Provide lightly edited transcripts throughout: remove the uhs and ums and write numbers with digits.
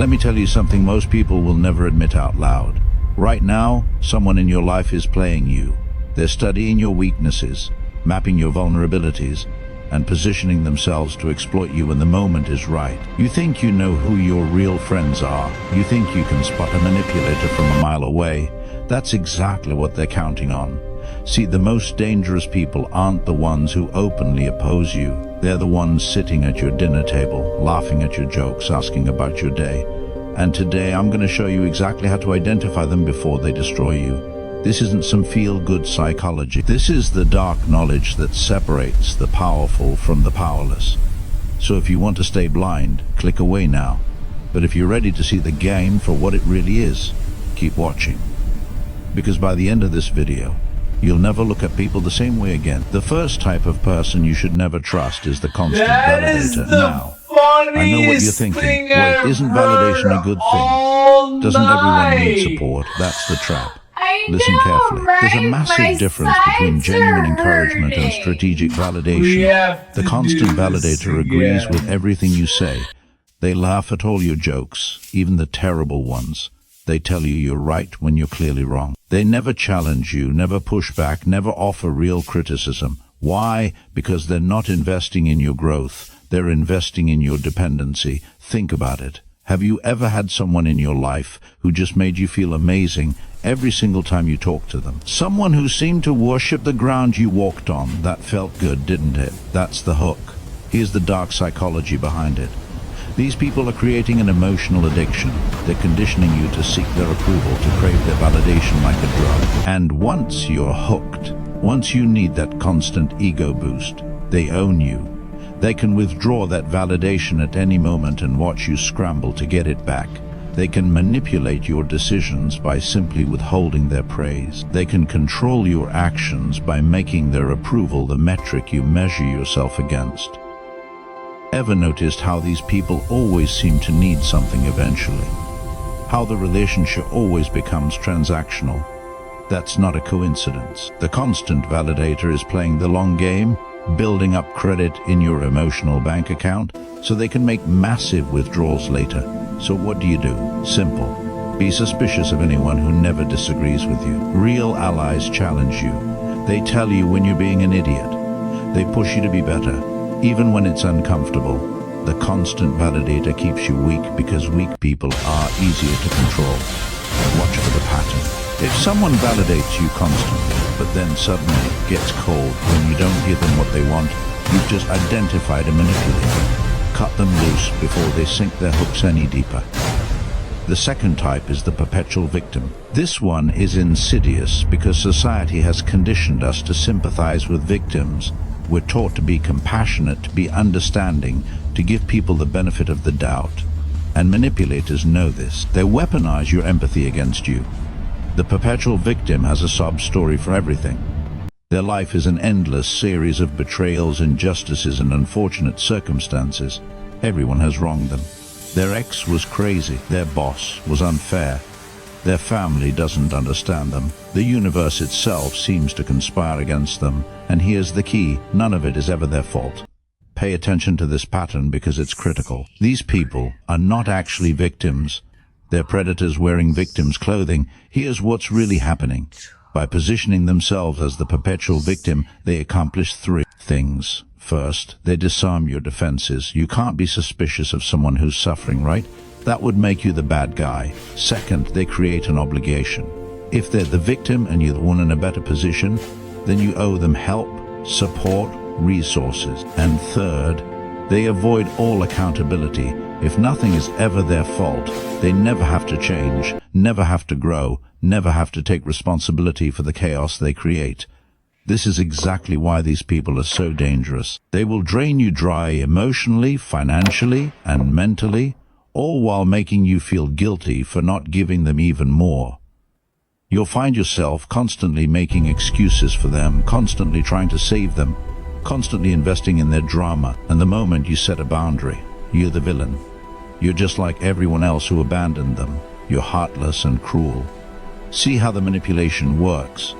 Let me tell you something most people will never admit out loud. Right now, someone in your life is playing you. They're studying your weaknesses, mapping your vulnerabilities, and positioning themselves to exploit you when the moment is right. You think you know who your real friends are. You think you can spot a manipulator from a mile away. That's exactly what they're counting on. See, the most dangerous people aren't the ones who openly oppose you. They're the ones sitting at your dinner table, laughing at your jokes, asking about your day. And today I'm going to show you exactly how to identify them before they destroy you. This isn't some feel-good psychology. This is the dark knowledge that separates the powerful from the powerless. So if you want to stay blind, click away now. But if you're ready to see the game for what it really is, keep watching. Because by the end of this video, you'll never look at people the same way again. The first type of person you should never trust is the constant validator. Now, I know what you're thinking. Wait, isn't validation a good thing? Doesn't everyone need support? That's the trap. Listen carefully. There's a massive difference between genuine encouragement and strategic validation. The constant validator agrees with everything you say. They laugh at all your jokes, even the terrible ones. They tell you you're right when you're clearly wrong. They never challenge you, never push back, never offer real criticism. Why? Because they're not investing in your growth. They're investing in your dependency. Think about it. Have you ever had someone in your life who just made you feel amazing every single time you talked to them? Someone who seemed to worship the ground you walked on. That felt good, didn't it? That's the hook. Here's the dark psychology behind it. These people are creating an emotional addiction. They're conditioning you to seek their approval, to crave their validation like a drug. And once you're hooked, once you need that constant ego boost, they own you. They can withdraw that validation at any moment and watch you scramble to get it back. They can manipulate your decisions by simply withholding their praise. They can control your actions by making their approval the metric you measure yourself against. Ever noticed how these people always seem to need something eventually? How the relationship always becomes transactional? That's not a coincidence. The constant validator is playing the long game, building up credit in your emotional bank account so they can make massive withdrawals later. So what do? Simple. Be suspicious of anyone who never disagrees with you. Real allies challenge you. They tell you when you're being an idiot. They push you to be better, even when it's uncomfortable. The constant validator keeps you weak because weak people are easier to control. Watch for the pattern. If someone validates you constantly, but then suddenly gets cold when you don't give them what they want, you've just identified a manipulator. Cut them loose before they sink their hooks any deeper. The second type is the perpetual victim. This one is insidious because society has conditioned us to sympathize with victims. We're taught to be compassionate, to be understanding, to give people the benefit of the doubt. And manipulators know this. They weaponize your empathy against you. The perpetual victim has a sob story for everything. Their life is an endless series of betrayals, injustices, and unfortunate circumstances. Everyone has wronged them. Their ex was crazy. Their boss was unfair. Their family doesn't understand them. The universe itself seems to conspire against them. And here's the key: none of it is ever their fault. Pay attention to this pattern because it's critical. These people are not actually victims. They're predators wearing victims' clothing. Here's what's really happening. By positioning themselves as the perpetual victim, they accomplish three things. First, they disarm your defenses. You can't be suspicious of someone who's suffering, right? That would make you the bad guy. Second, they create an obligation. If they're the victim and you're the one in a better position, then you owe them help, support, resources. And third, they avoid all accountability. If nothing is ever their fault, they never have to change, never have to grow, never have to take responsibility for the chaos they create. This is exactly why these people are so dangerous. They will drain you dry emotionally, financially, and mentally, all while making you feel guilty for not giving them even more. You'll find yourself constantly making excuses for them, constantly trying to save them, constantly investing in their drama, and the moment you set a boundary, you're the villain. You're just like everyone else who abandoned them. You're heartless and cruel. See how the manipulation works.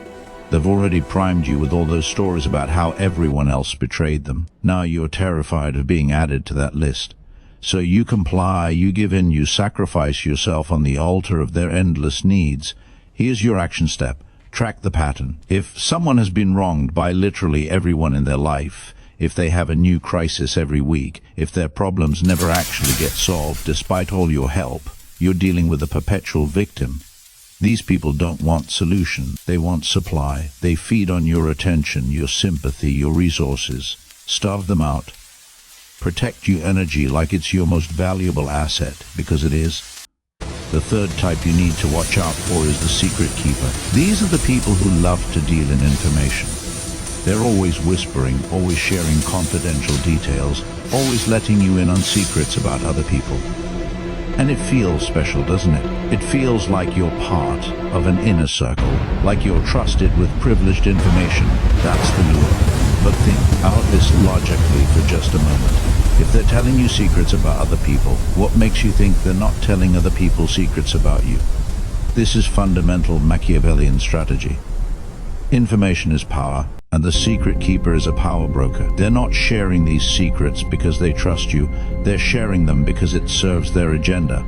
They've already primed you with all those stories about how everyone else betrayed them. Now you're terrified of being added to that list. So you comply, you give in, you sacrifice yourself on the altar of their endless needs. Here's your action step. Track the pattern. If someone has been wronged by literally everyone in their life, if they have a new crisis every week, if their problems never actually get solved despite all your help, you're dealing with a perpetual victim. These people don't want solution, they want supply. They feed on your attention, your sympathy, your resources. Starve them out. Protect your energy like it's your most valuable asset, because it is. The third type you need to watch out for is the secret keeper. These are the people who love to deal in information. They're always whispering, always sharing confidential details, always letting you in on secrets about other people. And it feels special, doesn't it? It feels like you're part of an inner circle, like you're trusted with privileged information. That's the lure. But think out this logically for just a moment. If they're telling you secrets about other people, what makes you think they're not telling other people secrets about you? This is fundamental Machiavellian strategy. Information is power, and the secret keeper is a power broker. They're not sharing these secrets because they trust you. They're sharing them because it serves their agenda.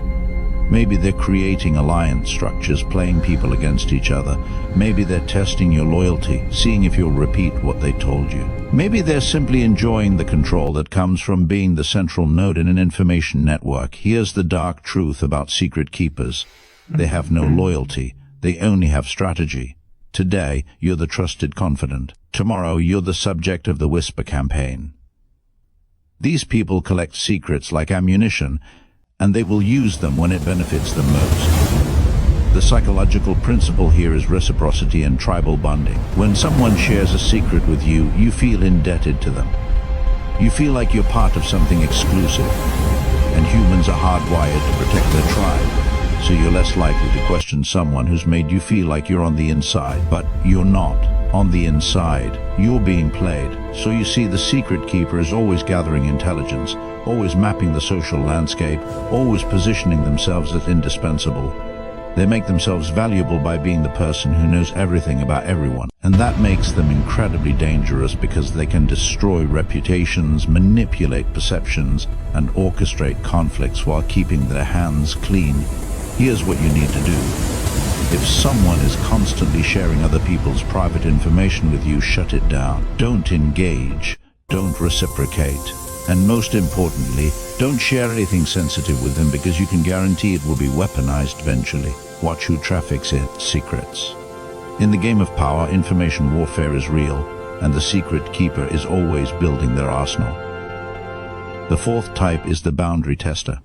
Maybe they're creating alliance structures, playing people against each other. Maybe they're testing your loyalty, seeing if you'll repeat what they told you. Maybe they're simply enjoying the control that comes from being the central node in an information network. Here's the dark truth about secret keepers. They have no loyalty. They only have strategy. Today, you're the trusted confidant. Tomorrow, you're the subject of the whisper campaign. These people collect secrets like ammunition, and they will use them when it benefits them most. The psychological principle here is reciprocity and tribal bonding. When someone shares a secret with you, you feel indebted to them. You feel like you're part of something exclusive, and humans are hardwired to protect their tribe. So you're less likely to question someone who's made you feel like you're on the inside. But you're not on the inside. You're being played. So you see, the secret keeper is always gathering intelligence, always mapping the social landscape, always positioning themselves as indispensable. They make themselves valuable by being the person who knows everything about everyone. And that makes them incredibly dangerous because they can destroy reputations, manipulate perceptions, and orchestrate conflicts while keeping their hands clean. Here's what you need to do. If someone is constantly sharing other people's private information with you, shut it down. Don't engage. Don't reciprocate. And most importantly, don't share anything sensitive with them, because you can guarantee it will be weaponized eventually. Watch who traffics in secrets. In the game of power, information warfare is real, and the secret keeper is always building their arsenal. The fourth type is the boundary tester.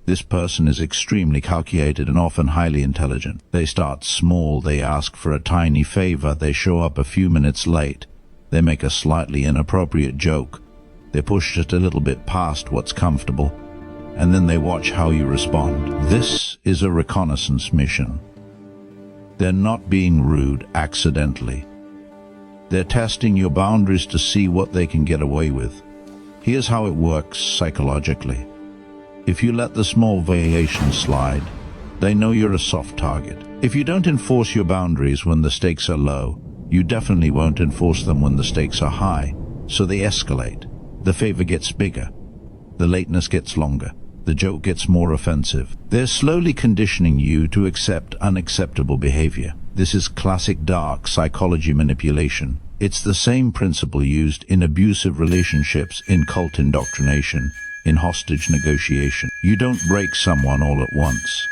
This person is extremely calculated and often highly intelligent. They start small, they ask for a tiny favor, they show up a few minutes late, they make a slightly inappropriate joke, they push it a little bit past what's comfortable, and then they watch how you respond. This is a reconnaissance mission. They're not being rude accidentally. They're testing your boundaries to see what they can get away with. Here's how it works psychologically. If you let the small variations slide, they know you're a soft target. If you don't enforce your boundaries when the stakes are low, you definitely won't enforce them when the stakes are high. So they escalate. The favor gets bigger. The lateness gets longer. The joke gets more offensive. They're slowly conditioning you to accept unacceptable behavior. This is classic dark psychology manipulation. It's the same principle used in abusive relationships, in cult indoctrination, in hostage negotiation. You don't break someone all at once.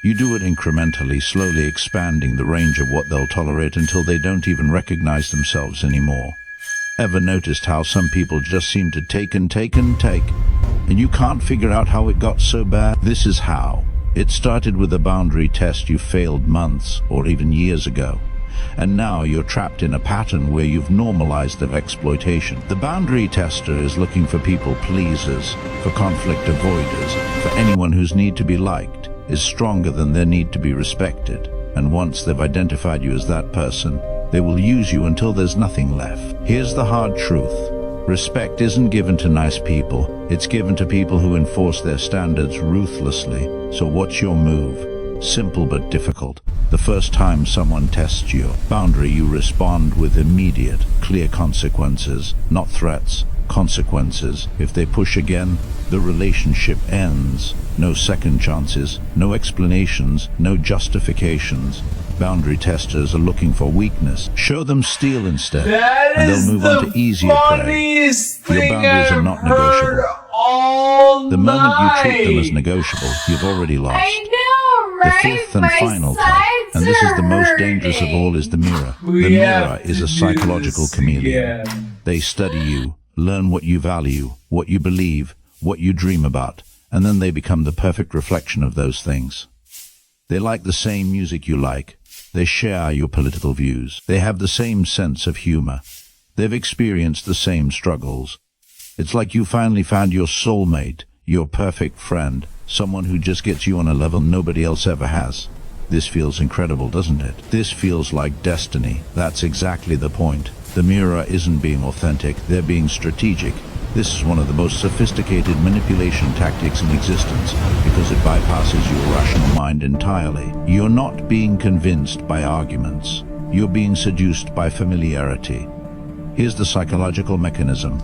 You do it incrementally, slowly expanding the range of what they'll tolerate until they don't even recognize themselves anymore. Ever noticed how some people just seem to take and take and take, and you can't figure out how it got so bad? This is how. It started with a boundary test you failed months or even years ago. And now you're trapped in a pattern where you've normalized their exploitation. The boundary tester is looking for people pleasers, for conflict avoiders, for anyone whose need to be liked is stronger than their need to be respected. And once they've identified you as that person, they will use you until there's nothing left. Here's the hard truth. Respect isn't given to nice people. It's given to people who enforce their standards ruthlessly. So what's your move? Simple but difficult. The first time someone tests your boundary, you respond with immediate, clear consequences, not threats, consequences. If they push again, the relationship ends. No second chances, no explanations, no justifications. Boundary testers are looking for weakness. Show them steel instead, and they'll move on to easier prey. Your boundaries are not negotiable. The moment you treat them as negotiable, you've already lost. I know, right? The fifth and final type, and this is the most dangerous of all, is the mirror. The mirror is a psychological chameleon. They study you, learn what you value, what you believe, what you dream about, and then they become the perfect reflection of those things. They like the same music you like. They share your political views. They have the same sense of humor. They've experienced the same struggles. It's like you finally found your soulmate, your perfect friend, someone who just gets you on a level nobody else ever has. This feels incredible, doesn't it? This feels like destiny. That's exactly the point. The mirror isn't being authentic, they're being strategic. This is one of the most sophisticated manipulation tactics in existence because it bypasses your rational mind entirely. You're not being convinced by arguments. You're being seduced by familiarity. Here's the psychological mechanism.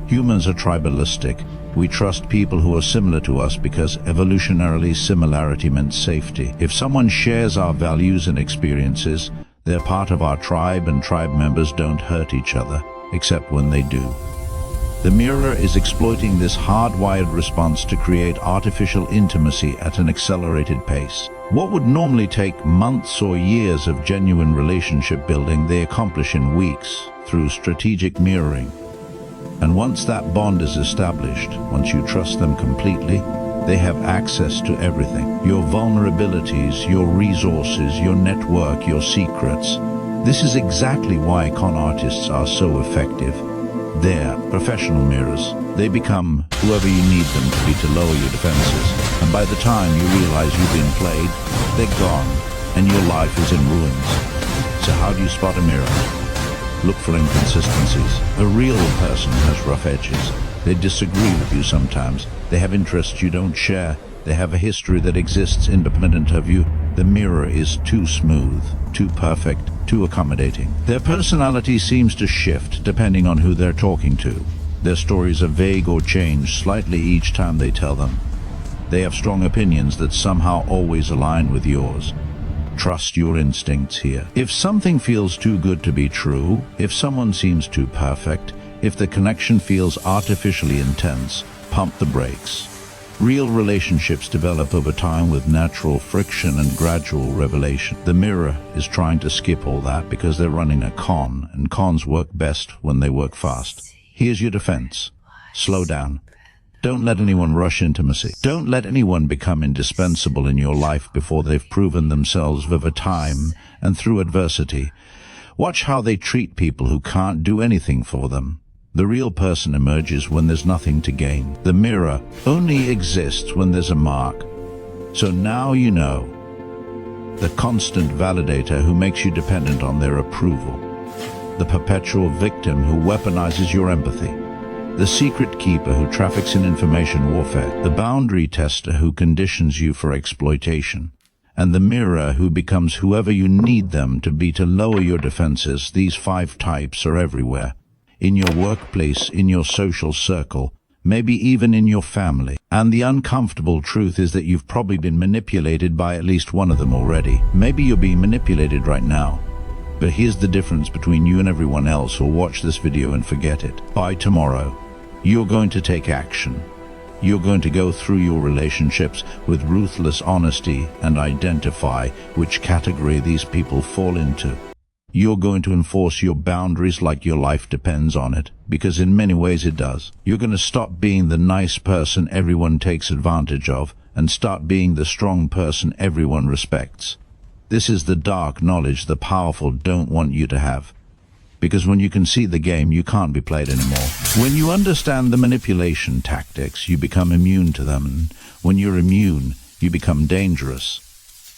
Humans are tribalistic. We trust people who are similar to us because evolutionarily similarity meant safety. If someone shares our values and experiences, they're part of our tribe, and tribe members don't hurt each other, except when they do. The mirror is exploiting this hardwired response to create artificial intimacy at an accelerated pace. What would normally take months or years of genuine relationship building, they accomplish in weeks through strategic mirroring. And once that bond is established, once you trust them completely, they have access to everything. Your vulnerabilities, your resources, your network, your secrets. This is exactly why con artists are so effective. They're professional mirrors. They become whoever you need them to be to lower your defenses. And by the time you realize you've been played, they're gone, and your life is in ruins. So how do you spot a mirror? Look for inconsistencies. A real person has rough edges. They disagree with you sometimes. They have interests you don't share. They have a history that exists independent of you. The mirror is too smooth, too perfect, too accommodating. Their personality seems to shift depending on who they're talking to. Their stories are vague or change slightly each time they tell them. They have strong opinions that somehow always align with yours. Trust your instincts here. If something feels too good to be true, if someone seems too perfect, if the connection feels artificially intense, pump the brakes. Real relationships develop over time with natural friction and gradual revelation. The mirror is trying to skip all that because they're running a con, and cons work best when they work fast. Here's your defense. Slow down. Don't let anyone rush intimacy. Don't let anyone become indispensable in your life before they've proven themselves over time and through adversity. Watch how they treat people who can't do anything for them. The real person emerges when there's nothing to gain. The mirror only exists when there's a mark. So now you know. The constant validator who makes you dependent on their approval. The perpetual victim who weaponizes your empathy. The secret keeper who traffics in information warfare. The boundary tester who conditions you for exploitation. And the mirror who becomes whoever you need them to be to lower your defenses. These 5 types are everywhere. In your workplace, in your social circle, maybe even in your family. And the uncomfortable truth is that you've probably been manipulated by at least one of them already. Maybe you're being manipulated right now. But here's the difference between you and everyone else who'll watch this video and forget it. By tomorrow, you're going to take action. You're going to go through your relationships with ruthless honesty and identify which category these people fall into. You're going to enforce your boundaries like your life depends on it, because in many ways it does. You're going to stop being the nice person everyone takes advantage of and start being the strong person everyone respects. This is the dark knowledge the powerful don't want you to have. Because when you can see the game, you can't be played anymore. When you understand the manipulation tactics, you become immune to them. And when you're immune, you become dangerous.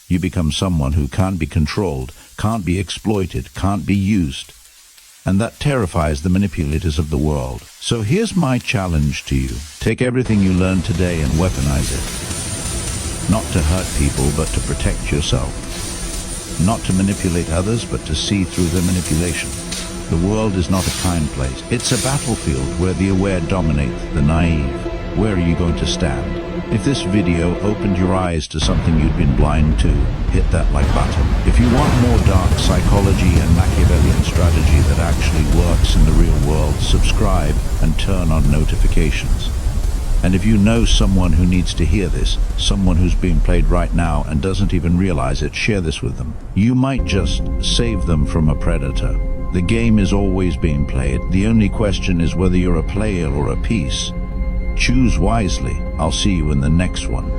You become someone who can't be controlled, can't be exploited, can't be used. And that terrifies the manipulators of the world. So here's my challenge to you. Take everything you learned today and weaponize it. Not to hurt people, but to protect yourself. Not to manipulate others, but to see through their manipulation. The world is not a kind place. It's a battlefield where the aware dominate the naive. where are you going to stand? If this video opened your eyes to something you'd been blind to, hit that like button. If you want more dark psychology and Machiavellian strategy that actually works in the real world, subscribe and turn on notifications. And if you know someone who needs to hear this, someone who's being played right now and doesn't even realize it, share this with them. You might just save them from a predator. The game is always being played. The only question is whether you're a player or a piece. Choose wisely. I'll see you in the next one.